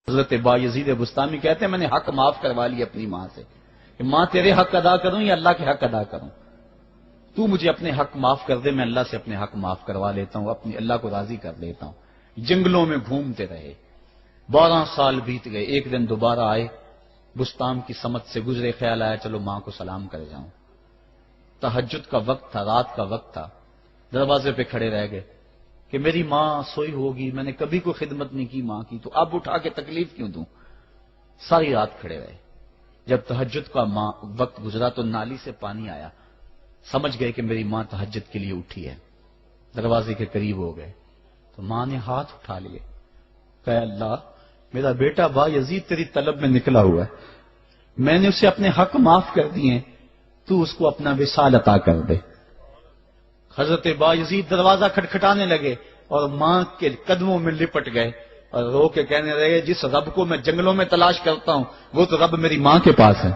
حضرت بایزید بستامی کہتے ہیں میں نے حق معاف کروا لیا اپنی ماں سے کہ ماں تیرے حق ادا کروں یا اللہ کے حق ادا کروں، تو مجھے اپنے حق معاف کر دے، میں اللہ سے اپنے حق معاف کروا لیتا ہوں، اپنی اللہ کو راضی کر لیتا ہوں۔ جنگلوں میں گھومتے رہے، 12 سال بیت گئے، ایک دن دوبارہ آئے، بستان کی سمت سے گزرے، خیال آیا چلو ماں کو سلام کر جاؤں۔ تہجد کا وقت تھا، رات کا وقت تھا، دروازے پہ کھڑے رہ گئے کہ میری ماں سوئی ہوگی، میں نے کبھی کوئی خدمت نہیں کی ماں کی، تو اب اٹھا کے تکلیف کیوں دوں؟ ساری رات کھڑے رہے۔ جب تہجد کا وقت گزرا تو نالی سے پانی آیا، سمجھ گئے کہ میری ماں تہجد کے لیے اٹھی ہے، دروازے کے قریب ہو گئے تو ماں نے ہاتھ اٹھا لیے، کہ اللہ میرا بیٹا بایزید تیری طلب میں نکلا ہوا ہے، میں نے اسے اپنے حق معاف کر دیے، تو اس کو اپنا وصال عطا کر دے۔ حضرت بایزید دروازہ کھٹکھٹانے لگے اور ماں کے قدموں میں لپٹ گئے اور رو کے کہنے لگے جس رب کو میں جنگلوں میں تلاش کرتا ہوں وہ تو رب میری ماں کے پاس ہے۔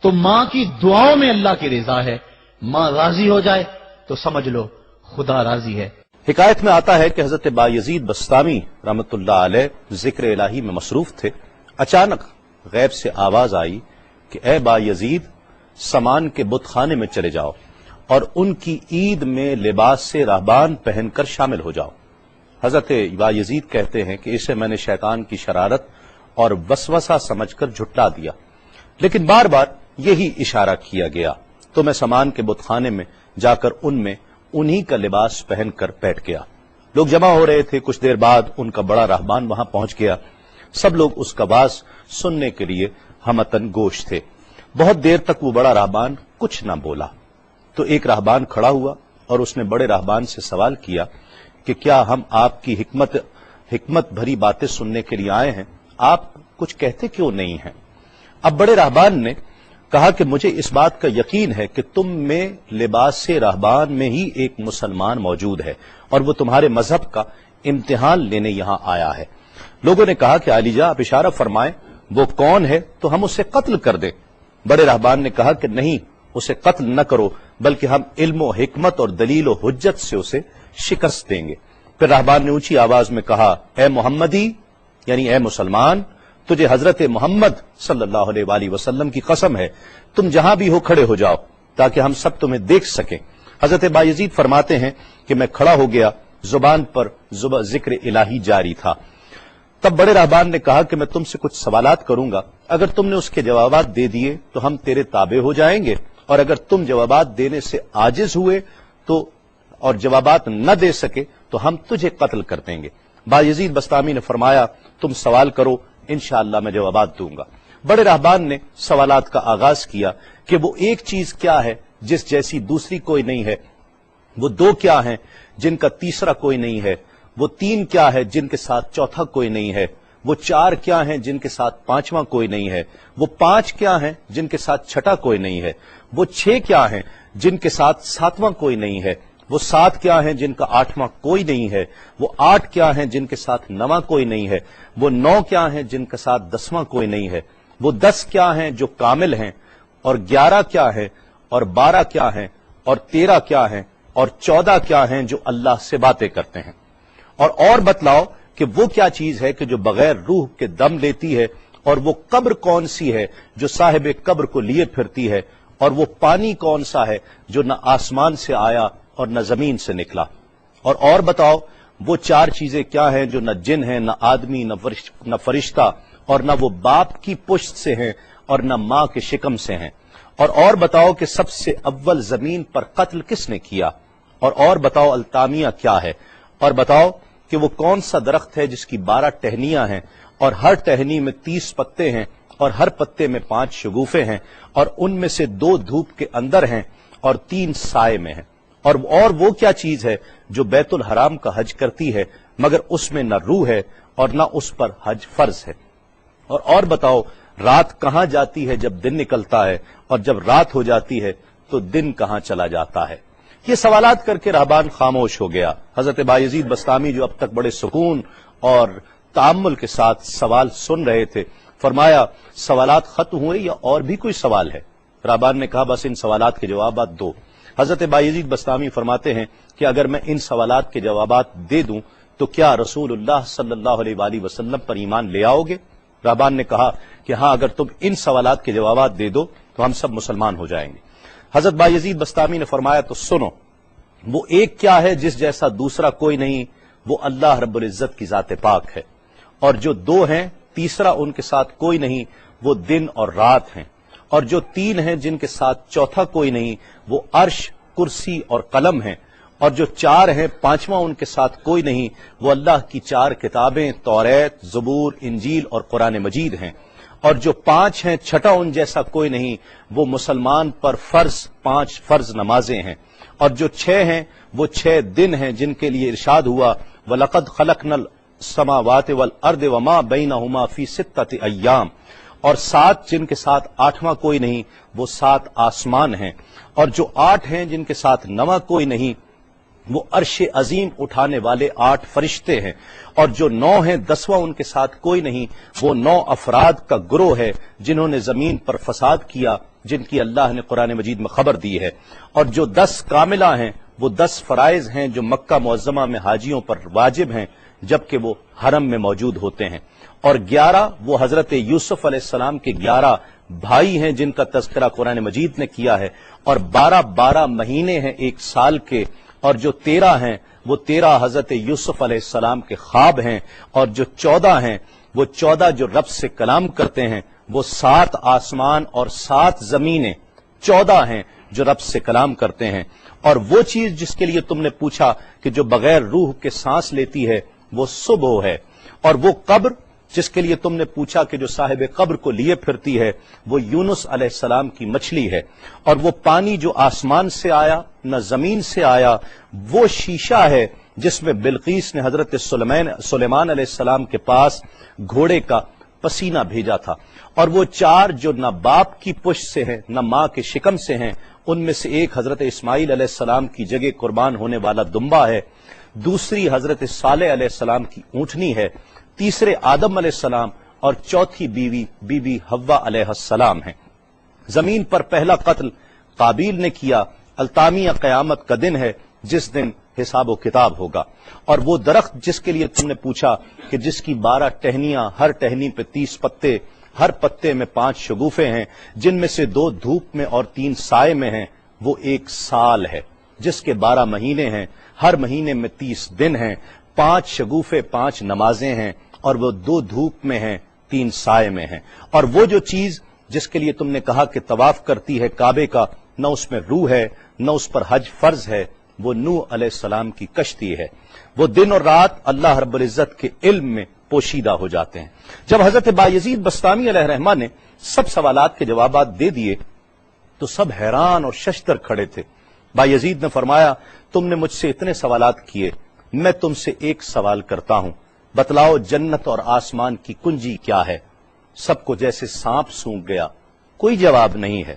تو ماں کی دعاؤں میں اللہ کی رضا ہے، ماں راضی ہو جائے تو سمجھ لو خدا راضی ہے۔ حکایت میں آتا ہے کہ حضرت بایزید بستامی رحمت اللہ علیہ ذکر الہی میں مصروف تھے، اچانک غیب سے آواز آئی کہ اے بایزید سامان کے بت خانے میں چلے جاؤ اور ان کی عید میں لباس سے راہبان پہن کر شامل ہو جاؤ۔ حضرت بایزید کہتے ہیں کہ اسے میں نے شیطان کی شرارت اور وسوسہ سمجھ کر جھٹلا دیا، لیکن بار بار یہی اشارہ کیا گیا تو میں سامان کے بت خانے میں جا کر ان میں انہی کا لباس پہن کر بیٹھ گیا۔ لوگ جمع ہو رہے تھے، کچھ دیر بعد ان کا بڑا راہبان وہاں پہنچ گیا، سب لوگ اس کا باز سننے کے لیے ہمتن گوش تھے۔ بہت دیر تک وہ بڑا راہبان کچھ نہ بولا تو ایک راہبان کھڑا ہوا اور اس نے بڑے راہبان سے سوال کیا کہ کیا ہم آپ کی حکمت بھری باتیں سننے کے لیے آئے ہیں، آپ کچھ کہتے کیوں نہیں ہیں؟ اب بڑے راہبان نے کہا کہ مجھے اس بات کا یقین ہے کہ تم میں لباس سے راہبان میں ہی ایک مسلمان موجود ہے اور وہ تمہارے مذہب کا امتحان لینے یہاں آیا ہے۔ لوگوں نے کہا کہ علی جاں آپ اشارہ فرمائیں، وہ کون ہے تو ہم اسے قتل کر دیں۔ بڑے راہبان نے کہا کہ نہیں، اسے قتل نہ کرو، بلکہ ہم علم و حکمت اور دلیل و حجت سے اسے شکست دیں گے۔ پھر راہبان نے اونچی آواز میں کہا اے محمدی، یعنی اے مسلمان، تجھے حضرت محمد صلی اللہ علیہ وآلہ وسلم کی قسم ہے، تم جہاں بھی ہو کھڑے ہو جاؤ تاکہ ہم سب تمہیں دیکھ سکیں۔ حضرت بایزید فرماتے ہیں کہ میں کھڑا ہو گیا، زبان پر ذکر الہی جاری تھا۔ تب بڑے راہبان نے کہا کہ میں تم سے کچھ سوالات کروں گا، اگر تم نے اس کے جوابات دے دیے تو ہم تیرے تابع ہو جائیں گے، اور اگر تم جوابات دینے سے عاجز ہوئے تو اور جوابات نہ دے سکے تو ہم تجھے قتل کر دیں گے۔ بایزید بستامی نے فرمایا تم سوال کرو، انشاءاللہ میں جوابات دوں گا۔ بڑے راہبان نے سوالات کا آغاز کیا کہ وہ ایک چیز کیا ہے جس جیسی دوسری کوئی نہیں ہے، وہ 2 کیا ہیں جن کا تیسرا کوئی نہیں ہے، وہ 3 کیا ہے جن کے ساتھ چوتھا کوئی نہیں ہے، وہ 4 کیا ہیں جن کے ساتھ 5واں کوئی نہیں ہے، وہ 5 کیا ہیں جن کے ساتھ چھٹا کوئی نہیں ہے، وہ 6 کیا ہیں جن کے ساتھ 7واں کوئی نہیں ہے، وہ 7 کیا ہیں جن کا 8واں کوئی نہیں ہے، وہ 8 کیا ہیں جن کے ساتھ 9واں کوئی نہیں ہے، وہ 9 کیا ہیں جن کے ساتھ 10واں کوئی نہیں ہے، وہ 10 کیا ہیں جو کامل ہیں، اور 11 کیا ہیں، اور 12 کیا ہیں، اور 13 کیا ہیں، اور 14 کیا ہیں جو اللہ سے باتیں کرتے ہیں۔ اور بتلاؤ کہ وہ کیا چیز ہے کہ جو بغیر روح کے دم لیتی ہے، اور وہ قبر کون سی ہے جو صاحب قبر کو لیے پھرتی ہے، اور وہ پانی کون سا ہے جو نہ آسمان سے آیا اور نہ زمین سے نکلا۔ اور بتاؤ وہ 4 چیزیں کیا ہیں جو نہ جن ہیں، نہ آدمی، نہ فرشتہ، اور نہ وہ باپ کی پشت سے ہیں اور نہ ماں کے شکم سے ہیں۔ اور بتاؤ کہ سب سے اول زمین پر قتل کس نے کیا، اور بتاؤ التامیہ کیا ہے، اور بتاؤ کہ وہ کون سا درخت ہے جس کی 12 ٹہنیاں ہیں اور ہر ٹہنی میں 30 پتے ہیں اور ہر پتے میں 5 شگوفے ہیں، اور ان میں سے 2 دھوپ کے اندر ہیں اور 3 سائے میں ہیں۔ اور وہ کیا چیز ہے جو بیت الحرام کا حج کرتی ہے مگر اس میں نہ روح ہے اور نہ اس پر حج فرض ہے۔ اور بتاؤ رات کہاں جاتی ہے جب دن نکلتا ہے، اور جب رات ہو جاتی ہے تو دن کہاں چلا جاتا ہے۔ یہ سوالات کر کے راہبان خاموش ہو گیا۔ حضرت بایزید بستامی جو اب تک بڑے سکون اور تأمل کے ساتھ سوال سن رہے تھے، فرمایا سوالات ختم ہوئے یا اور بھی کوئی سوال ہے؟ راہبان نے کہا بس ان سوالات کے جوابات دو۔ حضرت بایزید بستامی فرماتے ہیں کہ اگر میں ان سوالات کے جوابات دے دوں تو کیا رسول اللہ صلی اللہ علیہ وآلہ وسلم پر ایمان لے آؤ گے؟ رہبان نے کہا کہ ہاں، اگر تم ان سوالات کے جوابات دے دو تو ہم سب مسلمان ہو جائیں گے۔ حضرت بایزید بسطامی نے فرمایا تو سنو، وہ ایک کیا ہے جس جیسا دوسرا کوئی نہیں، وہ اللہ رب العزت کی ذات پاک ہے، اور جو دو ہیں تیسرا ان کے ساتھ کوئی نہیں، وہ دن اور رات ہیں، اور جو تین ہیں جن کے ساتھ چوتھا کوئی نہیں، وہ عرش، کرسی اور قلم ہیں، اور جو چار ہیں پانچواں ان کے ساتھ کوئی نہیں، وہ اللہ کی چار کتابیں توریت، زبور، انجیل اور قرآن مجید ہیں، اور جو پانچ ہیں چھٹا ان جیسا کوئی نہیں، وہ مسلمان پر پانچ فرض نمازیں ہیں، اور جو چھ ہیں وہ 6 دن ہیں جن کے لیے ارشاد ہوا وَلَقَدْ خَلَقْنَا السَّمَاوَاتِ وَالْأَرْضِ وَمَا بَيْنَهُمَا فِي 6 أَيَّامٍ، اور 7 جن کے ساتھ 8واں کوئی نہیں، وہ 7 آسمان ہیں، اور جو 8 ہیں جن کے ساتھ 9واں کوئی نہیں، وہ عرش عظیم اٹھانے والے 8 فرشتے ہیں، اور جو 9 ہیں 10واں ان کے ساتھ کوئی نہیں، وہ 9 افراد کا گروہ ہے جنہوں نے زمین پر فساد کیا، جن کی اللہ نے قرآن مجید میں خبر دی ہے، اور جو 10 کاملہ ہیں وہ 10 فرائض ہیں جو مکہ معظمہ میں حاجیوں پر واجب ہیں جبکہ وہ حرم میں موجود ہوتے ہیں، اور 11 وہ حضرت یوسف علیہ السلام کے 11 بھائی ہیں جن کا تذکرہ قرآن مجید نے کیا ہے، اور 12 مہینے ہیں 1 سال کے، اور جو 13 ہیں وہ 13 حضرت یوسف علیہ السلام کے خواب ہیں، اور جو 14 ہیں وہ 14 جو رب سے کلام کرتے ہیں، وہ 7 آسمان اور 7 زمینیں 14 ہیں جو رب سے کلام کرتے ہیں، اور وہ چیز جس کے لیے تم نے پوچھا کہ جو بغیر روح کے سانس لیتی ہے وہ صبح ہے، اور وہ قبر جس کے لیے تم نے پوچھا کہ جو صاحب قبر کو لیے پھرتی ہے وہ یونس علیہ السلام کی مچھلی ہے، اور وہ پانی جو آسمان سے آیا نہ زمین سے آیا وہ شیشہ ہے جس میں بلقیس نے حضرت سلیمان علیہ السلام کے پاس گھوڑے کا پسینہ بھیجا تھا، اور وہ 4 جو نہ باپ کی پشت سے ہیں نہ ماں کے شکم سے ہیں، ان میں سے ایک حضرت اسماعیل علیہ السلام کی جگہ قربان ہونے والا دمبا ہے، دوسری حضرت صالح علیہ السلام کی اونٹنی ہے، تیسرے آدم علیہ السلام، اور چوتھی بیوی بی بی حوا علیہ السلام ہے۔ زمین پر پہلا قتل قابیل نے کیا، التامیہ قیامت کا دن ہے جس دن حساب و کتاب ہوگا، اور وہ درخت جس کے لیے تم نے پوچھا کہ جس کی 12 ٹہنیاں، ہر ٹہنی پہ 30 پتے، ہر پتے میں 5 شگوفے ہیں جن میں سے 2 دھوپ میں اور 3 سائے میں ہیں، وہ 1 سال ہے جس کے 12 مہینے ہیں، ہر مہینے میں 30 دن ہیں، 5 شگوفے 5 نمازیں ہیں، اور وہ 2 دھوپ میں ہیں 3 سائے میں ہیں، اور وہ جو چیز جس کے لیے تم نے کہا کہ طواف کرتی ہے کعبے کا، نہ اس میں روح ہے نہ اس پر حج فرض ہے، وہ نوح علیہ السلام کی کشتی ہے، وہ دن اور رات اللہ رب العزت کے علم میں پوشیدہ ہو جاتے ہیں۔ جب حضرت بایزید بسطامی علیہ الرحمہ نے سب سوالات کے جوابات دے دیے تو سب حیران اور ششدر کھڑے تھے۔ بایزید نے فرمایا تم نے مجھ سے اتنے سوالات کیے، میں تم سے ایک سوال کرتا ہوں، بتلاؤ جنت اور آسمان کی کنجی کیا ہے؟ سب کو جیسے سانپ سونگھ گیا، کوئی جواب نہیں ہے۔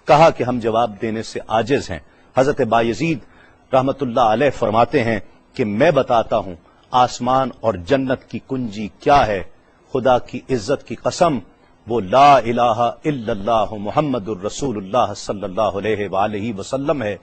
کہا کہ ہم جواب دینے سے عاجز ہیں۔ حضرت بایزید رحمت اللہ علیہ فرماتے ہیں کہ میں بتاتا ہوں آسمان اور جنت کی کنجی کیا ہے، خدا کی عزت کی قسم وہ لا الہ الا اللہ محمد الرسول اللہ صلی اللہ علیہ وآلہ وسلم ہے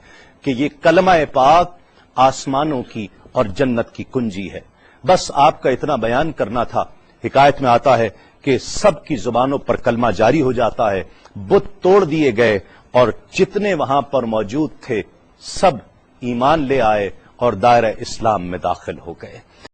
کہ یہ کلمہ پاک آسمانوں کی اور جنت کی کنجی ہے۔ بس آپ کا اتنا بیان کرنا تھا۔ حکایت میں آتا ہے کہ سب کی زبانوں پر کلمہ جاری ہو جاتا ہے، بت توڑ دیے گئے، اور جتنے وہاں پر موجود تھے سب ایمان لے آئے اور دائرہ اسلام میں داخل ہو گئے۔